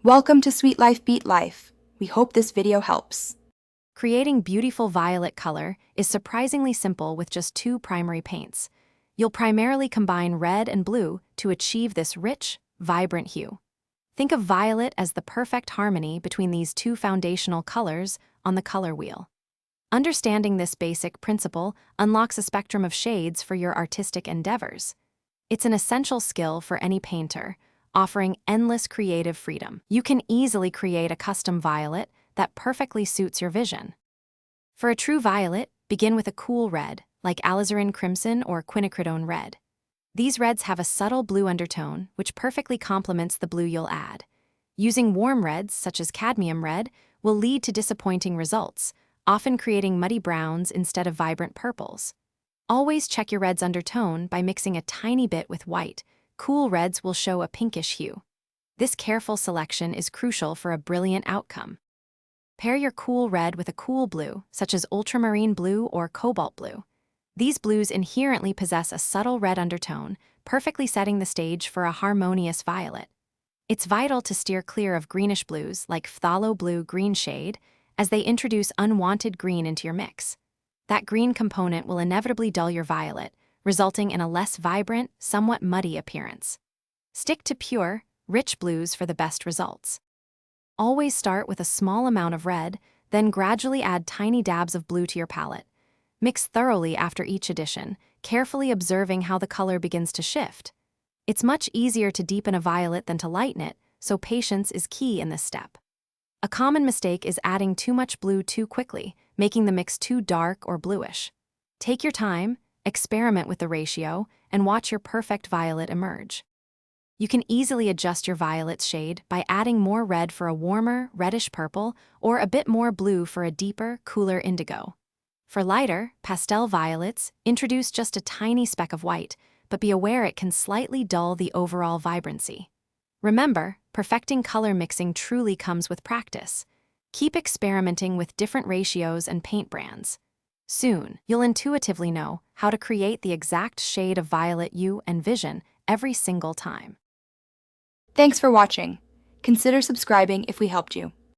Welcome to Sweet Life Beat Life. We hope this video helps. Creating beautiful violet color is surprisingly simple with just two primary paints. You'll primarily combine red and blue to achieve this rich, vibrant hue. Think of violet as the perfect harmony between these two foundational colors on the color wheel. Understanding this basic principle unlocks a spectrum of shades for your artistic endeavors. It's an essential skill for any painter, offering endless creative freedom. You can easily create a custom violet that perfectly suits your vision. For a true violet, begin with a cool red, like alizarin crimson or quinacridone red. These reds have a subtle blue undertone, which perfectly complements the blue you'll add. Using warm reds, such as cadmium red, will lead to disappointing results, often creating muddy browns instead of vibrant purples. Always check your red's undertone by mixing a tiny bit with white. Cool reds will show a pinkish hue. This careful selection is crucial for a brilliant outcome. Pair your cool red with a cool blue, such as ultramarine blue or cobalt blue. These blues inherently possess a subtle red undertone, perfectly setting the stage for a harmonious violet. It's vital to steer clear of greenish blues like phthalo blue green shade, as they introduce unwanted green into your mix. That green component will inevitably dull your violet, resulting in a less vibrant, somewhat muddy appearance. Stick to pure, rich blues for the best results. Always start with a small amount of red, then gradually add tiny dabs of blue to your palette. Mix thoroughly after each addition, carefully observing how the color begins to shift. It's much easier to deepen a violet than to lighten it, so patience is key in this step. A common mistake is adding too much blue too quickly, making the mix too dark or bluish. Take your time, experiment with the ratio, and watch your perfect violet emerge. You can easily adjust your violet's shade by adding more red for a warmer, reddish purple or a bit more blue for a deeper, cooler indigo. For lighter, pastel violets, introduce just a tiny speck of white, but be aware it can slightly dull the overall vibrancy. Remember, perfecting color mixing truly comes with practice. Keep experimenting with different ratios and paint brands. Soon, you'll intuitively know how to create the exact shade of violet you envision every single time. Thanks for watching. Consider subscribing if we helped you.